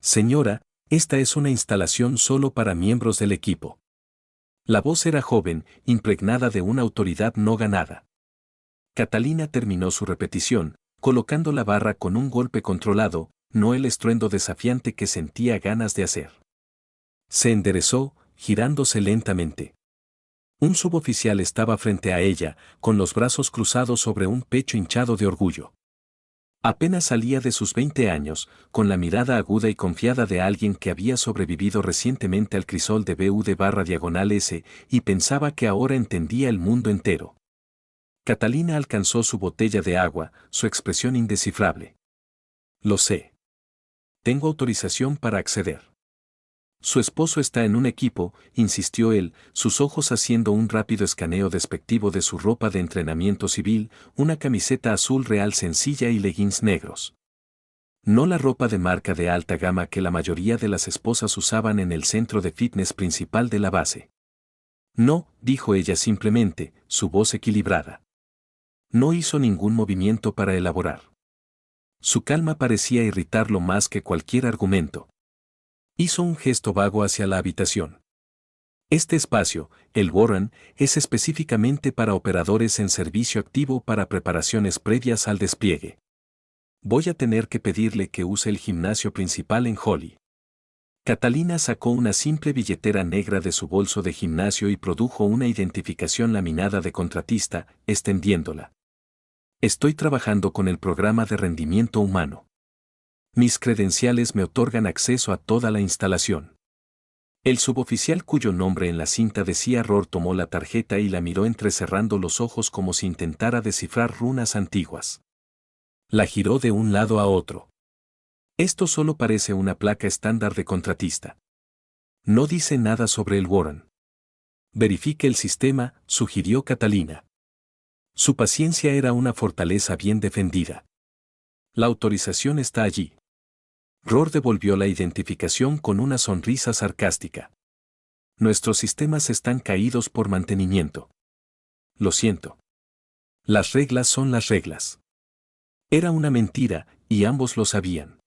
Señora, esta es una instalación solo para miembros del equipo. La voz era joven, impregnada de una autoridad no ganada. Catalina terminó su repetición, colocando la barra con un golpe controlado, no el estruendo desafiante que sentía ganas de hacer. Se enderezó, girándose lentamente. Un suboficial estaba frente a ella, con los brazos cruzados sobre un pecho hinchado de orgullo. Apenas salía de sus 20 años, con la mirada aguda y confiada de alguien que había sobrevivido recientemente al crisol de BU/S y pensaba que ahora entendía el mundo entero. Catalina alcanzó su botella de agua, su expresión indescifrable. Lo sé. Tengo autorización para acceder. Su esposo está en un equipo, insistió él, sus ojos haciendo un rápido escaneo despectivo de su ropa de entrenamiento civil, una camiseta azul real sencilla y leggings negros. No la ropa de marca de alta gama que la mayoría de las esposas usaban en el centro de fitness principal de la base. No, dijo ella simplemente, su voz equilibrada. No hizo ningún movimiento para elaborar. Su calma parecía irritarlo más que cualquier argumento. Hizo un gesto vago hacia la habitación. Este espacio, el Warren, es específicamente para operadores en servicio activo para preparaciones previas al despliegue. Voy a tener que pedirle que use el gimnasio principal en Holly. Catalina sacó una simple billetera negra de su bolso de gimnasio y produjo una identificación laminada de contratista, extendiéndola. Estoy trabajando con el programa de rendimiento humano. Mis credenciales me otorgan acceso a toda la instalación. El suboficial cuyo nombre en la cinta decía Rohr tomó la tarjeta y la miró entrecerrando los ojos como si intentara descifrar runas antiguas. La giró de un lado a otro. Esto solo parece una placa estándar de contratista. No dice nada sobre el Warren. Verifique el sistema, sugirió Catalina. Su paciencia era una fortaleza bien defendida. La autorización está allí. Rohr devolvió la identificación con una sonrisa sarcástica. Nuestros sistemas están caídos por mantenimiento. Lo siento. Las reglas son las reglas. Era una mentira, y ambos lo sabían.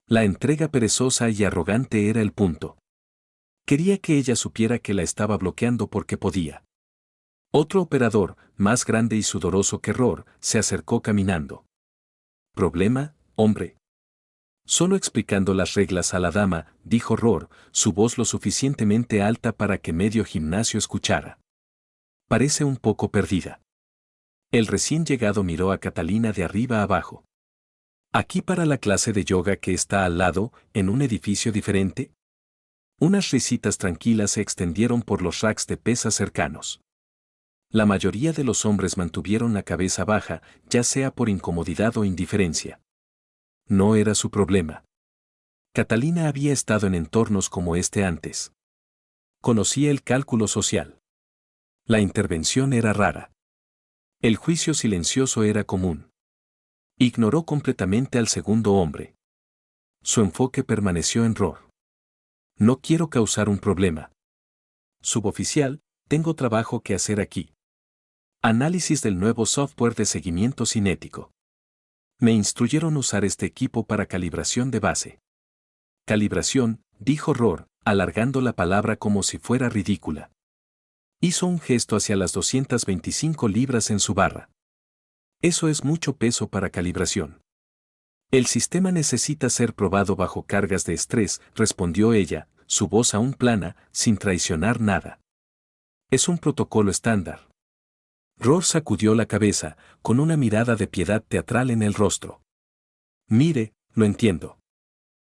La entrega perezosa y arrogante era el punto. Quería que ella supiera que la estaba bloqueando porque podía. Otro operador, más grande y sudoroso que Rohr, se acercó caminando. ¿Problema, hombre? Solo explicando las reglas a la dama, dijo Rohr, su voz lo suficientemente alta para que medio gimnasio escuchara. Parece un poco perdida. El recién llegado miró a Catalina de arriba abajo. ¿Aquí para la clase de yoga que está al lado, en un edificio diferente? Unas risitas tranquilas se extendieron por los racks de pesas cercanos. La mayoría de los hombres mantuvieron la cabeza baja, ya sea por incomodidad o indiferencia. No era su problema. Catalina había estado en entornos como este antes. Conocía el cálculo social. La intervención era rara. El juicio silencioso era común. Ignoró completamente al segundo hombre. Su enfoque permaneció en Rohr. No quiero causar un problema. Suboficial, tengo trabajo que hacer aquí. Análisis del nuevo software de seguimiento cinético. Me instruyeron usar este equipo para calibración de base. Calibración, dijo Rohr, alargando la palabra como si fuera ridícula. Hizo un gesto hacia las 225 libras en su barra. Eso es mucho peso para calibración. El sistema necesita ser probado bajo cargas de estrés, respondió ella, su voz aún plana, sin traicionar nada. Es un protocolo estándar. Rohr sacudió la cabeza, con una mirada de piedad teatral en el rostro. Mire, lo entiendo.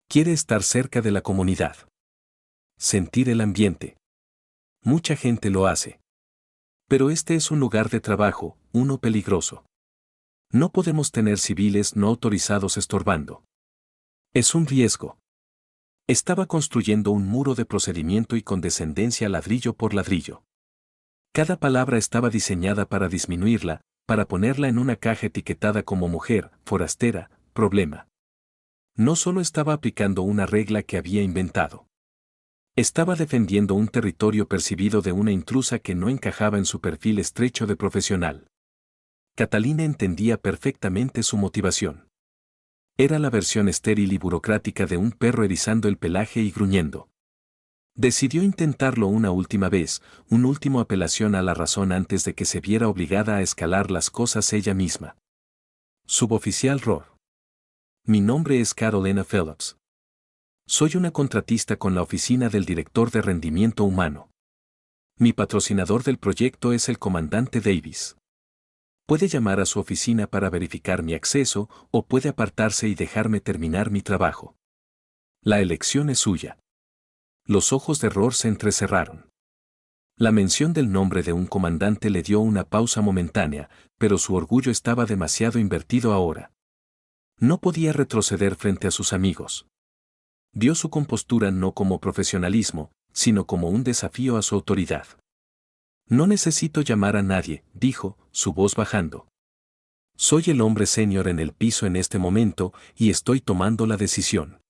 Quiere estar cerca de la comunidad. Sentir el ambiente. Mucha gente lo hace. Pero este es un lugar de trabajo, uno peligroso. No podemos tener civiles no autorizados estorbando. Es un riesgo. Estaba construyendo un muro de procedimiento y condescendencia ladrillo por ladrillo. Cada palabra estaba diseñada para disminuirla, para ponerla en una caja etiquetada como mujer, forastera, problema. No solo estaba aplicando una regla que había inventado. Estaba defendiendo un territorio percibido de una intrusa que no encajaba en su perfil estrecho de profesional. Catalina entendía perfectamente su motivación. Era la versión estéril y burocrática de un perro erizando el pelaje y gruñendo. Decidió intentarlo una última vez, una última apelación a la razón antes de que se viera obligada a escalar las cosas ella misma. Suboficial Rohr. Mi nombre es Carolina Phillips. Soy una contratista con la oficina del director de rendimiento humano. Mi patrocinador del proyecto es el comandante Davis. Puede llamar a su oficina para verificar mi acceso o puede apartarse y dejarme terminar mi trabajo. La elección es suya. Los ojos de Rohr se entrecerraron. La mención del nombre de un comandante le dio una pausa momentánea, pero su orgullo estaba demasiado invertido ahora. No podía retroceder frente a sus amigos. Vio su compostura no como profesionalismo, sino como un desafío a su autoridad. No necesito llamar a nadie, dijo, su voz bajando. Soy el hombre senior en el piso en este momento y estoy tomando la decisión.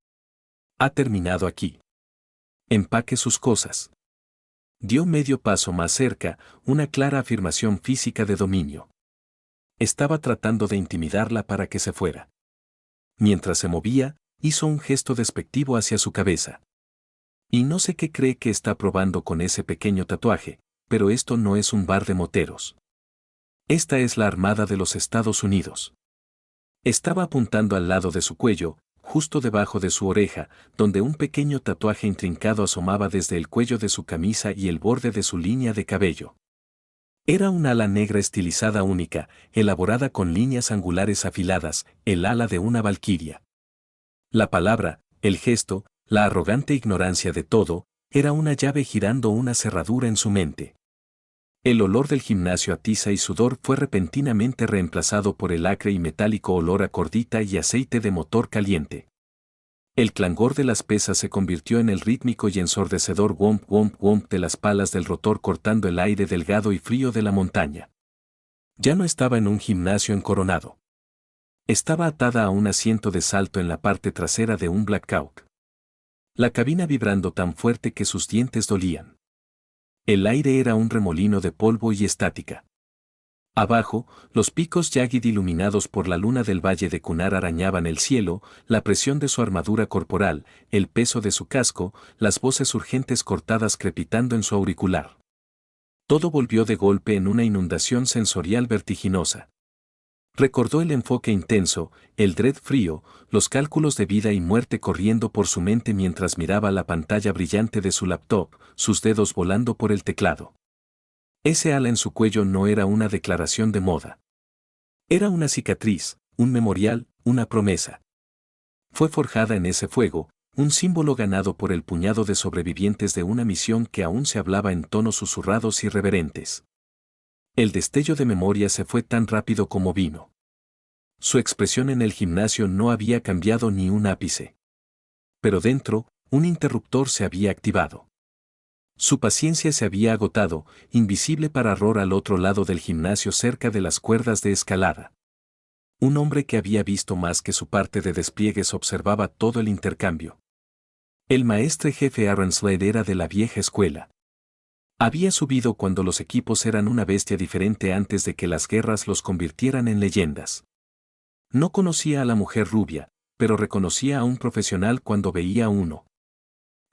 Ha terminado aquí. Empaque sus cosas. Dio medio paso más cerca, una clara afirmación física de dominio. Estaba tratando de intimidarla para que se fuera. Mientras se movía, hizo un gesto despectivo hacia su cabeza. Y no sé qué cree que está probando con ese pequeño tatuaje, pero esto no es un bar de moteros. Esta es la Armada de los Estados Unidos. Estaba apuntando al lado de su cuello, justo debajo de su oreja, donde un pequeño tatuaje intrincado asomaba desde el cuello de su camisa y el borde de su línea de cabello. Era un ala negra estilizada única, elaborada con líneas angulares afiladas, el ala de una valquiria. La palabra, el gesto, la arrogante ignorancia de todo, era una llave girando una cerradura en su mente. El olor del gimnasio a tiza y sudor fue repentinamente reemplazado por el acre y metálico olor a cordita y aceite de motor caliente. El clangor de las pesas se convirtió en el rítmico y ensordecedor womp womp womp de las palas del rotor cortando el aire delgado y frío de la montaña. Ya no estaba en un gimnasio encoronado. Estaba atada a un asiento de salto en la parte trasera de un Black Hawk. La cabina vibrando tan fuerte que sus dientes dolían. El aire era un remolino de polvo y estática. Abajo, los picos Jagged iluminados por la luna del valle de Kunar arañaban el cielo, la presión de su armadura corporal, el peso de su casco, las voces urgentes cortadas crepitando en su auricular. Todo volvió de golpe en una inundación sensorial vertiginosa. Recordó el enfoque intenso, el dread frío, los cálculos de vida y muerte corriendo por su mente mientras miraba la pantalla brillante de su laptop, sus dedos volando por el teclado. Ese ala en su cuello no era una declaración de moda. Era una cicatriz, un memorial, una promesa. Fue forjada en ese fuego, un símbolo ganado por el puñado de sobrevivientes de una misión que aún se hablaba en tonos susurrados y reverentes. El destello de memoria se fue tan rápido como vino. Su expresión en el gimnasio no había cambiado ni un ápice. Pero dentro, un interruptor se había activado. Su paciencia se había agotado, invisible para Rohr al otro lado del gimnasio cerca de las cuerdas de escalada. Un hombre que había visto más que su parte de despliegues observaba todo el intercambio. El maestre jefe Aaron Slade era de la vieja escuela. Había subido cuando los equipos eran una bestia diferente antes de que las guerras los convirtieran en leyendas. No conocía a la mujer rubia, pero reconocía a un profesional cuando veía a uno.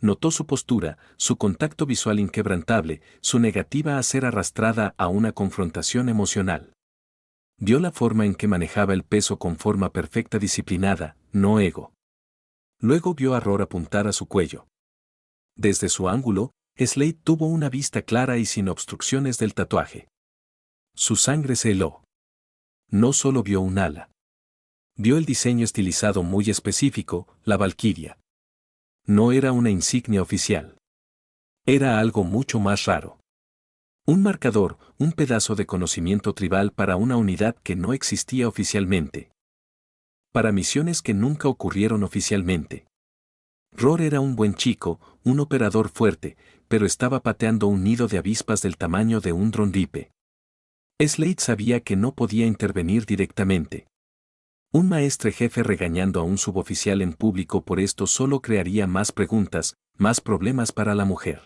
Notó su postura, su contacto visual inquebrantable, su negativa a ser arrastrada a una confrontación emocional. Vio la forma en que manejaba el peso con forma perfecta disciplinada, no ego. Luego vio a Rohr apuntar a su cuello. Desde su ángulo, Slade tuvo una vista clara y sin obstrucciones del tatuaje. Su sangre se heló. No solo vio un ala. Vio el diseño estilizado muy específico, la valquiria. No era una insignia oficial. Era algo mucho más raro. Un marcador, un pedazo de conocimiento tribal para una unidad que no existía oficialmente. Para misiones que nunca ocurrieron oficialmente. Rohr era un buen chico, un operador fuerte, pero estaba pateando un nido de avispas del tamaño de un dronripe. Slade sabía que no podía intervenir directamente. Un maestre jefe regañando a un suboficial en público por esto solo crearía más preguntas, más problemas para la mujer.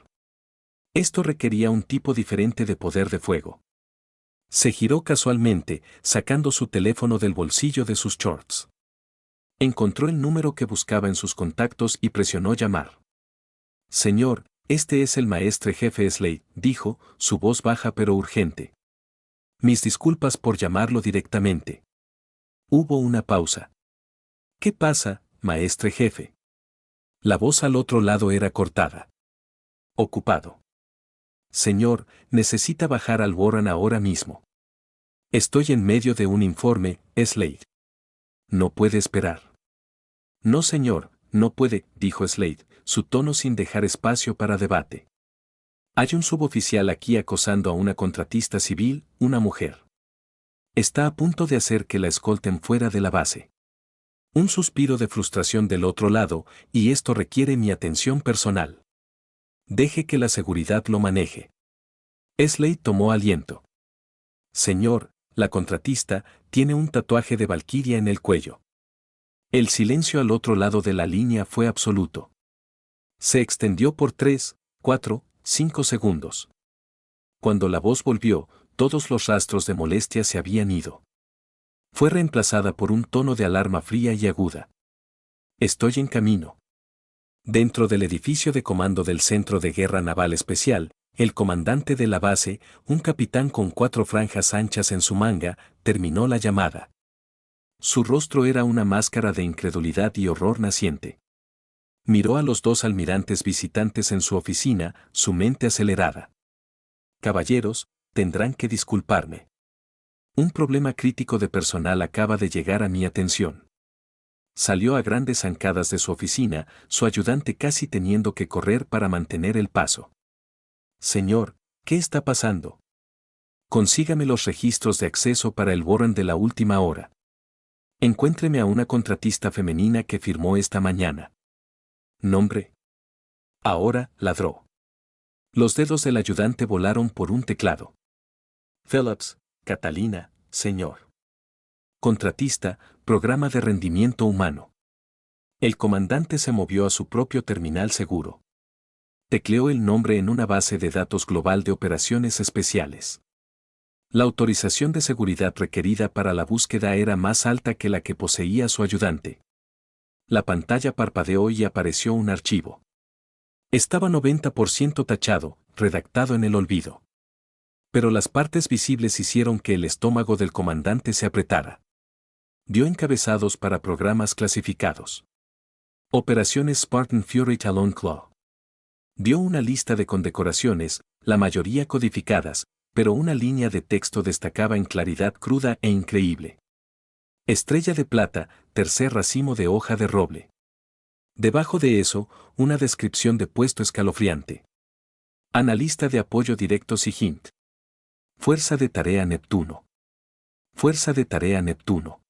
Esto requería un tipo diferente de poder de fuego. Se giró casualmente, sacando su teléfono del bolsillo de sus shorts. Encontró el número que buscaba en sus contactos y presionó llamar. Señor, este es el maestre jefe Slade, dijo, su voz baja pero urgente. Mis disculpas por llamarlo directamente. Hubo una pausa. ¿Qué pasa, maestre jefe? La voz al otro lado era cortada. Ocupado. Señor, necesita bajar al Warren ahora mismo. Estoy en medio de un informe, Slade. No puede esperar. No, señor, no puede, dijo Slade, su tono sin dejar espacio para debate. Hay un suboficial aquí acosando a una contratista civil, una mujer. Está a punto de hacer que la escolten fuera de la base. Un suspiro de frustración del otro lado, y esto requiere mi atención personal. Deje que la seguridad lo maneje. Slade tomó aliento. Señor, la contratista tiene un tatuaje de valquiria en el cuello. El silencio al otro lado de la línea fue absoluto. Se extendió por 3, 4, 5 segundos. Cuando la voz volvió, todos los rastros de molestia se habían ido. Fue reemplazada por un tono de alarma fría y aguda. Estoy en camino. Dentro del edificio de comando del Centro de Guerra Naval Especial, el comandante de la base, un capitán con 4 franjas anchas en su manga, terminó la llamada. Su rostro era una máscara de incredulidad y horror naciente. Miró a los 2 almirantes visitantes en su oficina, su mente acelerada. Caballeros, tendrán que disculparme. Un problema crítico de personal acaba de llegar a mi atención. Salió a grandes zancadas de su oficina, su ayudante casi teniendo que correr para mantener el paso. Señor, ¿qué está pasando? Consígame los registros de acceso para el Warren de la última hora. Encuéntreme a una contratista femenina que firmó esta mañana. Nombre. Ahora, ladró. Los dedos del ayudante volaron por un teclado. Phillips, Catalina, señor. Contratista, programa de rendimiento humano. El comandante se movió a su propio terminal seguro. Tecleó el nombre en una base de datos global de operaciones especiales. La autorización de seguridad requerida para la búsqueda era más alta que la que poseía su ayudante. La pantalla parpadeó y apareció un archivo. Estaba 90% tachado, redactado en el olvido. Pero las partes visibles hicieron que el estómago del comandante se apretara. Dio encabezados para programas clasificados. Operaciones Spartan Fury Talon Claw. Dio una lista de condecoraciones, la mayoría codificadas, pero una línea de texto destacaba en claridad cruda e increíble. Estrella de plata, tercer racimo de hoja de roble. Debajo de eso, una descripción de puesto escalofriante. Analista de apoyo directo SIGINT. Fuerza de Tarea Neptuno. Fuerza de Tarea Neptuno.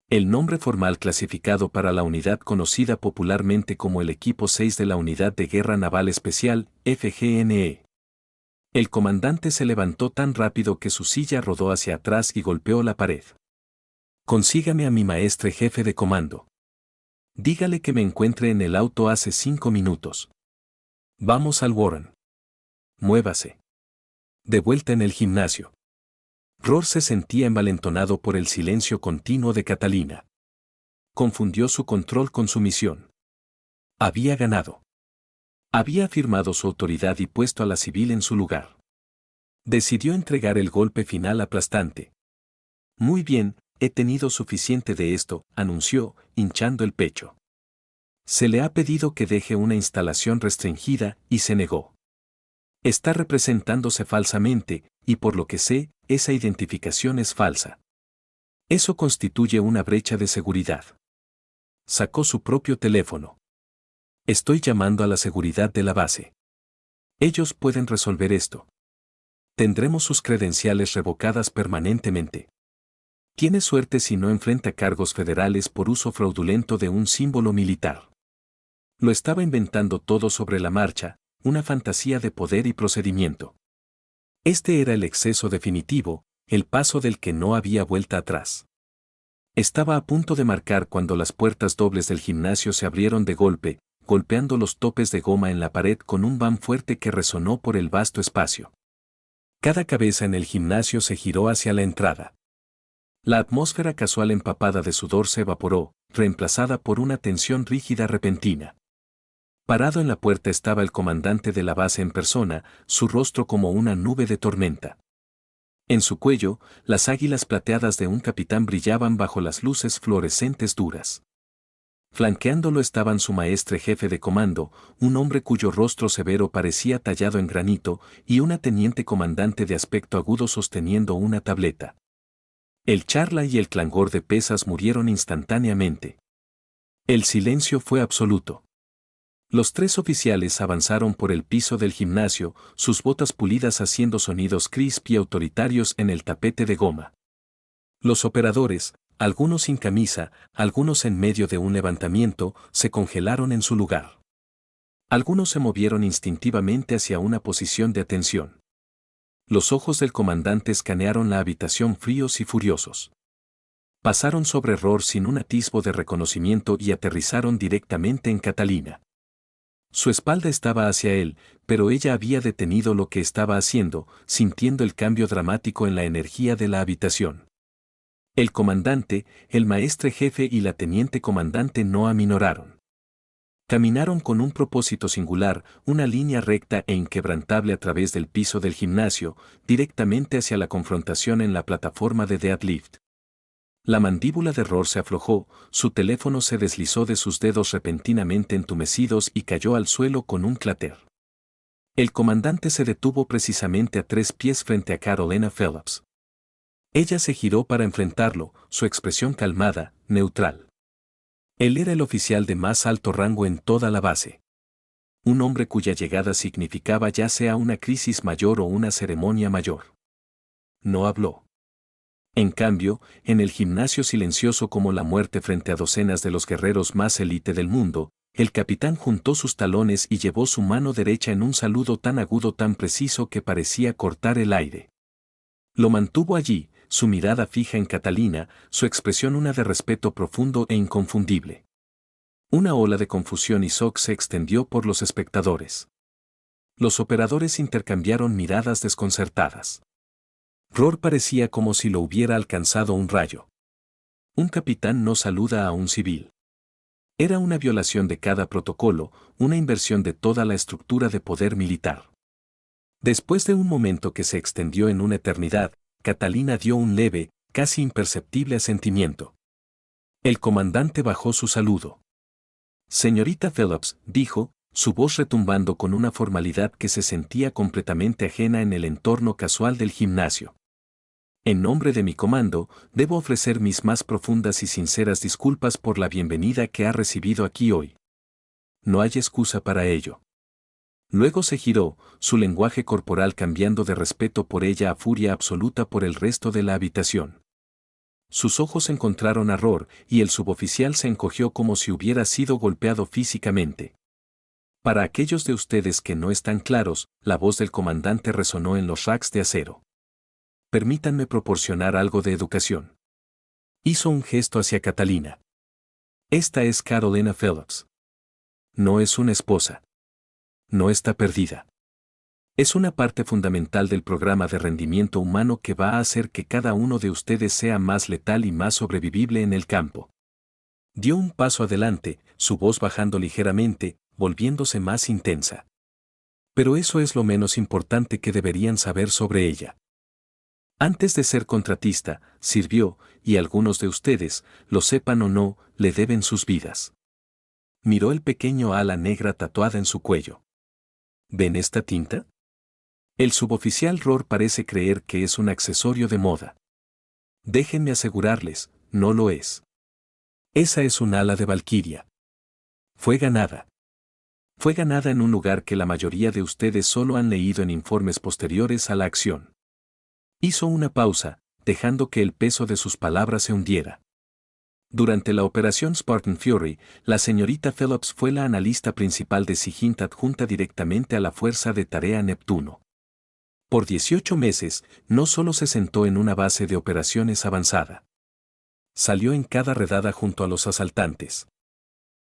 El nombre formal clasificado para la unidad conocida popularmente como el Equipo 6 de la Unidad de Guerra Naval Especial, FGNE. El comandante se levantó tan rápido que su silla rodó hacia atrás y golpeó la pared. Consígame a mi maestre jefe de comando. Dígale que me encuentre en el auto hace 5 minutos. Vamos al Warren. Muévase. De vuelta en el gimnasio. Rohr se sentía envalentonado por el silencio continuo de Catalina. Confundió su control con su misión. Había ganado. Había afirmado su autoridad y puesto a la civil en su lugar. Decidió entregar el golpe final aplastante. Muy bien, he tenido suficiente de esto, anunció, hinchando el pecho. Se le ha pedido que deje una instalación restringida, y se negó. Está representándose falsamente, y por lo que sé, esa identificación es falsa. Eso constituye una brecha de seguridad. Sacó su propio teléfono. Estoy llamando a la seguridad de la base. Ellos pueden resolver esto. Tendremos sus credenciales revocadas permanentemente. Tiene suerte si no enfrenta cargos federales por uso fraudulento de un símbolo militar. Lo estaba inventando todo sobre la marcha, una fantasía de poder y procedimiento. Este era el exceso definitivo, el paso del que no había vuelta atrás. Estaba a punto de marcar cuando las puertas dobles del gimnasio se abrieron de golpe, golpeando los topes de goma en la pared con un bam fuerte que resonó por el vasto espacio. Cada cabeza en el gimnasio se giró hacia la entrada. La atmósfera casual empapada de sudor se evaporó, reemplazada por una tensión rígida repentina. Parado en la puerta estaba el comandante de la base en persona, su rostro como una nube de tormenta. En su cuello, las águilas plateadas de un capitán brillaban bajo las luces fluorescentes duras. Flanqueándolo estaban su maestre jefe de comando, un hombre cuyo rostro severo parecía tallado en granito, y una teniente comandante de aspecto agudo sosteniendo una tableta. El charla y el clangor de pesas murieron instantáneamente. El silencio fue absoluto. Los tres oficiales avanzaron por el piso del gimnasio, sus botas pulidas haciendo sonidos crisp y autoritarios en el tapete de goma. Los operadores, algunos sin camisa, algunos en medio de un levantamiento, se congelaron en su lugar. Algunos se movieron instintivamente hacia una posición de atención. Los ojos del comandante escanearon la habitación fríos y furiosos. Pasaron sobre Rohr sin un atisbo de reconocimiento y aterrizaron directamente en Catalina. Su espalda estaba hacia él, pero ella había detenido lo que estaba haciendo, sintiendo el cambio dramático en la energía de la habitación. El comandante, el maestre jefe y la teniente comandante no aminoraron. Caminaron con un propósito singular, una línea recta e inquebrantable a través del piso del gimnasio, directamente hacia la confrontación en la plataforma de deadlift. La mandíbula de Rohr se aflojó, su teléfono se deslizó de sus dedos repentinamente entumecidos y cayó al suelo con un clater. El comandante se detuvo precisamente a 3 pies frente a Carolina Phillips. Ella se giró para enfrentarlo, su expresión calmada, neutral. Él era el oficial de más alto rango en toda la base. Un hombre cuya llegada significaba ya sea una crisis mayor o una ceremonia mayor. No habló. En cambio, en el gimnasio silencioso como la muerte frente a docenas de los guerreros más élite del mundo, el capitán juntó sus talones y llevó su mano derecha en un saludo tan agudo, tan preciso que parecía cortar el aire. Lo mantuvo allí, su mirada fija en Catalina, su expresión una de respeto profundo e inconfundible. Una ola de confusión y shock se extendió por los espectadores. Los operadores intercambiaron miradas desconcertadas. Rohr parecía como si lo hubiera alcanzado un rayo. Un capitán no saluda a un civil. Era una violación de cada protocolo, una inversión de toda la estructura de poder militar. Después de un momento que se extendió en una eternidad, Catalina dio un leve, casi imperceptible asentimiento. El comandante bajó su saludo. Señorita Phillips, dijo, su voz retumbando con una formalidad que se sentía completamente ajena en el entorno casual del gimnasio. En nombre de mi comando, debo ofrecer mis más profundas y sinceras disculpas por la bienvenida que ha recibido aquí hoy. No hay excusa para ello. Luego se giró, su lenguaje corporal cambiando de respeto por ella a furia absoluta por el resto de la habitación. Sus ojos encontraron a Rohr y el suboficial se encogió como si hubiera sido golpeado físicamente. Para aquellos de ustedes que no están claros, la voz del comandante resonó en los racks de acero. Permítanme proporcionar algo de educación. Hizo un gesto hacia Catalina. Esta es Carolina Phillips. No es una esposa. No está perdida. Es una parte fundamental del programa de rendimiento humano que va a hacer que cada uno de ustedes sea más letal y más sobrevivible en el campo. Dio un paso adelante, su voz bajando ligeramente, volviéndose más intensa. Pero eso es lo menos importante que deberían saber sobre ella. Antes de ser contratista, sirvió, y algunos de ustedes, lo sepan o no, le deben sus vidas. Miró el pequeño ala negra tatuada en su cuello. ¿Ven esta tinta? El suboficial Rohr parece creer que es un accesorio de moda. Déjenme asegurarles, no lo es. Esa es un ala de valquiria. Fue ganada. Fue ganada en un lugar que la mayoría de ustedes solo han leído en informes posteriores a la acción. Hizo una pausa, dejando que el peso de sus palabras se hundiera. Durante la operación Spartan Fury, la señorita Phillips fue la analista principal de SIGINT adjunta directamente a la Fuerza de Tarea Neptuno. Por 18 meses, no solo se sentó en una base de operaciones avanzada. Salió en cada redada junto a los asaltantes.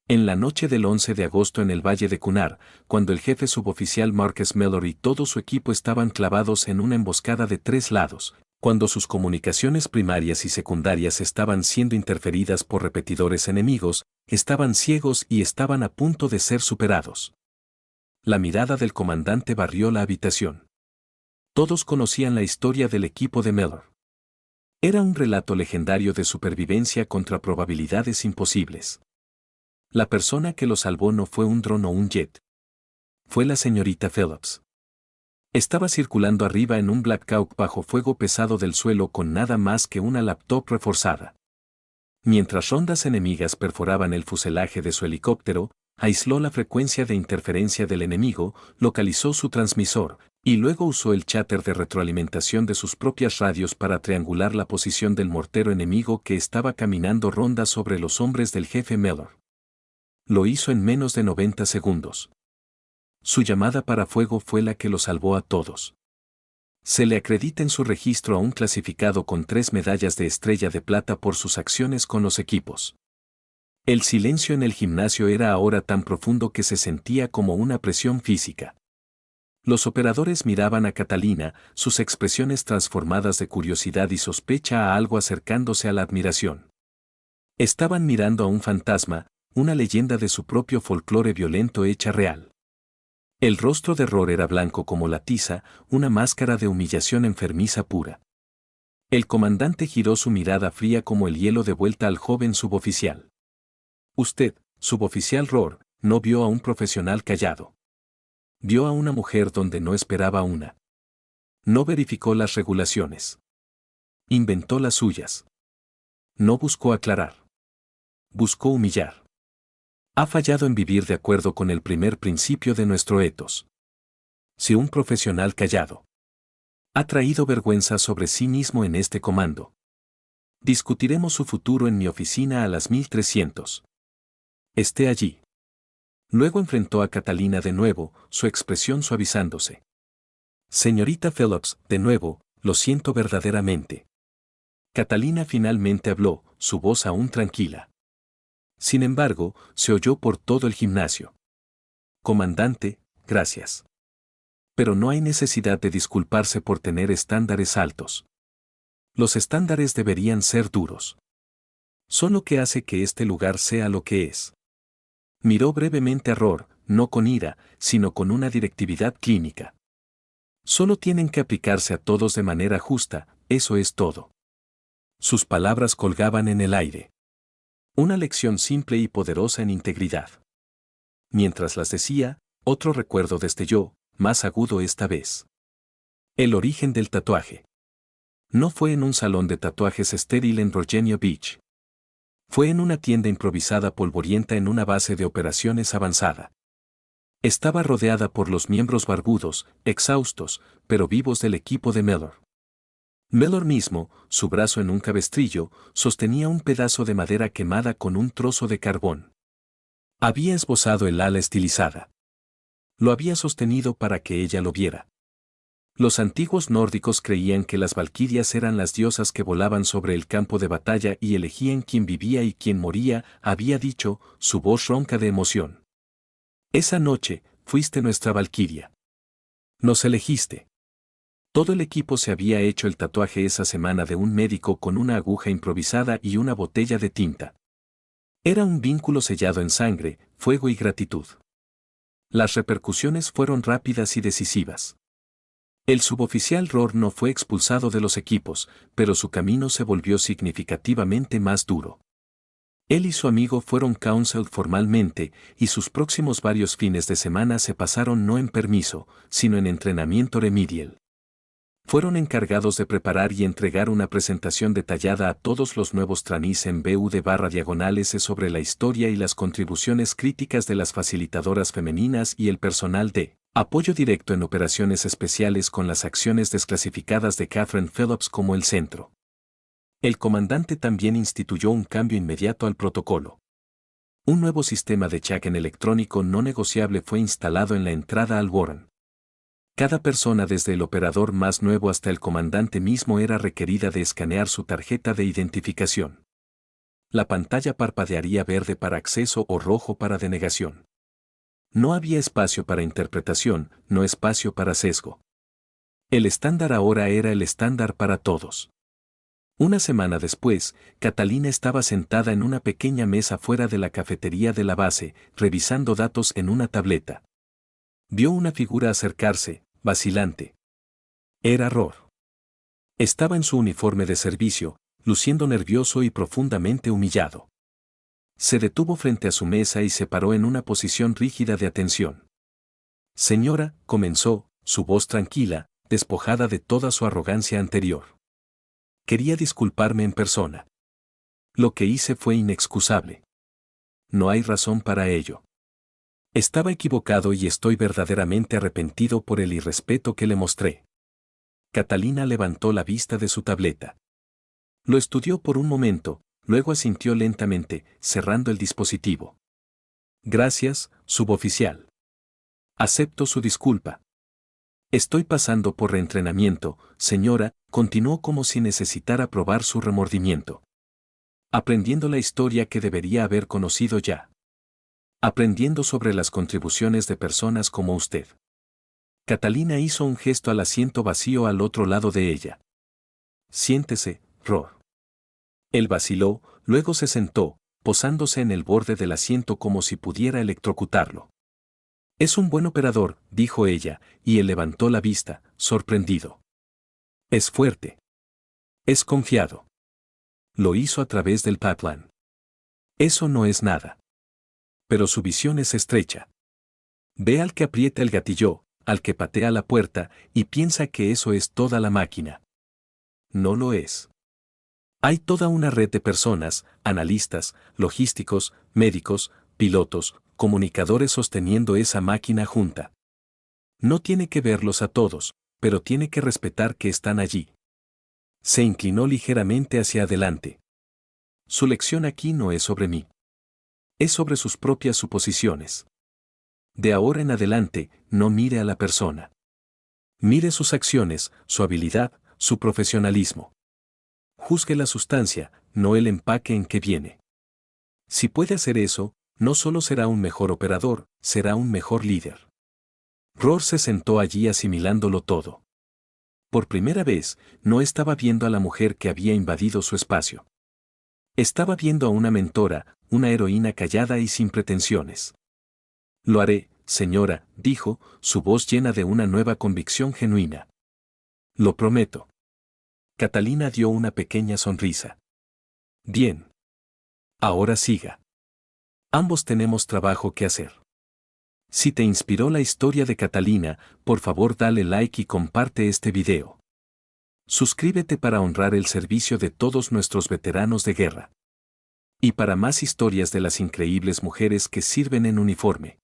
En la noche del 11 de agosto en el Valle de Kunar, cuando el jefe suboficial Marcus Mellor y todo su equipo estaban clavados en una emboscada de 3 lados, Cuando sus comunicaciones primarias y secundarias estaban siendo interferidas por repetidores enemigos, estaban ciegos y estaban a punto de ser superados. La mirada del comandante barrió la habitación. Todos conocían la historia del equipo de Mellor. Era un relato legendario de supervivencia contra probabilidades imposibles. La persona que lo salvó no fue un dron o un jet. Fue la señorita Phillips. Estaba circulando arriba en un Black Hawk bajo fuego pesado del suelo con nada más que una laptop reforzada. Mientras rondas enemigas perforaban el fuselaje de su helicóptero, aisló la frecuencia de interferencia del enemigo, localizó su transmisor, y luego usó el cháter de retroalimentación de sus propias radios para triangular la posición del mortero enemigo que estaba caminando rondas sobre los hombres del jefe Mellor. Lo hizo en menos de 90 segundos. Su llamada para fuego fue la que lo salvó a todos. Se le acredita en su registro a un clasificado con 3 medallas de estrella de plata por sus acciones con los equipos. El silencio en el gimnasio era ahora tan profundo que se sentía como una presión física. Los operadores miraban a Catalina, sus expresiones transformadas de curiosidad y sospecha a algo acercándose a la admiración. Estaban mirando a un fantasma, una leyenda de su propio folclore violento hecha real. El rostro de Rohr era blanco como la tiza, una máscara de humillación enfermiza pura. El comandante giró su mirada fría como el hielo de vuelta al joven suboficial. Usted, suboficial Rohr, no vio a un profesional callado. Vio a una mujer donde no esperaba una. No verificó las regulaciones. Inventó las suyas. No buscó aclarar. Buscó humillar. Ha fallado en vivir de acuerdo con el primer principio de nuestro ethos. Si un profesional callado ha traído vergüenza sobre sí mismo en este comando. Discutiremos su futuro en mi oficina a las 1300. Esté allí. Luego enfrentó a Catalina de nuevo, su expresión suavizándose. Señorita Phillips, de nuevo, lo siento verdaderamente. Catalina finalmente habló, su voz aún tranquila. Sin embargo, se oyó por todo el gimnasio. Comandante, gracias. Pero no hay necesidad de disculparse por tener estándares altos. Los estándares deberían ser duros. Son lo que hace que este lugar sea lo que es. Miró brevemente a Rohr, no con ira, sino con una directividad clínica. Solo tienen que aplicarse a todos de manera justa, eso es todo. Sus palabras colgaban en el aire. Una lección simple y poderosa en integridad. Mientras las decía, otro recuerdo destelló, más agudo esta vez. El origen del tatuaje. No fue en un salón de tatuajes estéril en Virginia Beach. Fue en una tienda improvisada polvorienta en una base de operaciones avanzada. Estaba rodeada por los miembros barbudos, exhaustos, pero vivos del equipo de Mellor. Mellor mismo, su brazo en un cabestrillo, sostenía un pedazo de madera quemada con un trozo de carbón. Había esbozado el ala estilizada. Lo había sostenido para que ella lo viera. Los antiguos nórdicos creían que las valquirias eran las diosas que volaban sobre el campo de batalla y elegían quién vivía y quién moría, había dicho, su voz ronca de emoción. Esa noche, fuiste nuestra valquiria. Nos elegiste. Todo el equipo se había hecho el tatuaje esa semana de un médico con una aguja improvisada y una botella de tinta. Era un vínculo sellado en sangre, fuego y gratitud. Las repercusiones fueron rápidas y decisivas. El suboficial Rohr no fue expulsado de los equipos, pero su camino se volvió significativamente más duro. Él y su amigo fueron counseled formalmente, y sus próximos varios fines de semana se pasaron no en permiso, sino en entrenamiento remedial. Fueron encargados de preparar y entregar una presentación detallada a todos los nuevos trainees en BUD/S sobre la historia y las contribuciones críticas de las facilitadoras femeninas y el personal de apoyo directo en operaciones especiales con las acciones desclasificadas de Catherine Phillips como el centro. El comandante también instituyó un cambio inmediato al protocolo. Un nuevo sistema de check-in electrónico no negociable fue instalado en la entrada al Warren. Cada persona desde el operador más nuevo hasta el comandante mismo era requerida de escanear su tarjeta de identificación. La pantalla parpadearía verde para acceso o rojo para denegación. No había espacio para interpretación, no espacio para sesgo. El estándar ahora era el estándar para todos. Una semana después, Catalina estaba sentada en una pequeña mesa fuera de la cafetería de la base, revisando datos en una tableta. Vio una figura acercarse, vacilante. Era Rohr. Estaba en su uniforme de servicio, luciendo nervioso y profundamente humillado. Se detuvo frente a su mesa y se paró en una posición rígida de atención. Señora, comenzó, su voz tranquila, despojada de toda su arrogancia anterior. Quería disculparme en persona. Lo que hice fue inexcusable. No hay razón para ello. Estaba equivocado y estoy verdaderamente arrepentido por el irrespeto que le mostré. Catalina levantó la vista de su tableta. Lo estudió por un momento, luego asintió lentamente, cerrando el dispositivo. Gracias, suboficial. Acepto su disculpa. Estoy pasando por reentrenamiento, señora, continuó como si necesitara probar su remordimiento. Aprendiendo la historia que debería haber conocido ya. Aprendiendo sobre las contribuciones de personas como usted. Catalina hizo un gesto al asiento vacío al otro lado de ella. Siéntese, Rohr. Él vaciló, luego se sentó, posándose en el borde del asiento como si pudiera electrocutarlo. Es un buen operador, dijo ella, y él levantó la vista, sorprendido. Es fuerte. Es confiado. Lo hizo a través del pipeline. Eso no es nada. Pero su visión es estrecha. Ve al que aprieta el gatillo, al que patea la puerta, y piensa que eso es toda la máquina. No lo es. Hay toda una red de personas, analistas, logísticos, médicos, pilotos, comunicadores sosteniendo esa máquina junta. No tiene que verlos a todos, pero tiene que respetar que están allí. Se inclinó ligeramente hacia adelante. Su lección aquí no es sobre mí. Es sobre sus propias suposiciones. De ahora en adelante, no mire a la persona. Mire sus acciones, su habilidad, su profesionalismo. Juzgue la sustancia, no el empaque en que viene. Si puede hacer eso, no solo será un mejor operador, será un mejor líder. Rohr se sentó allí asimilándolo todo. Por primera vez, no estaba viendo a la mujer que había invadido su espacio. Estaba viendo a una mentora, una heroína callada y sin pretensiones. Lo haré, señora, dijo, su voz llena de una nueva convicción genuina. Lo prometo. Catalina dio una pequeña sonrisa. Bien. Ahora siga. Ambos tenemos trabajo que hacer. Si te inspiró la historia de Catalina, por favor dale like y comparte este video. Suscríbete para honrar el servicio de todos nuestros veteranos de guerra. Y para más historias de las increíbles mujeres que sirven en uniforme.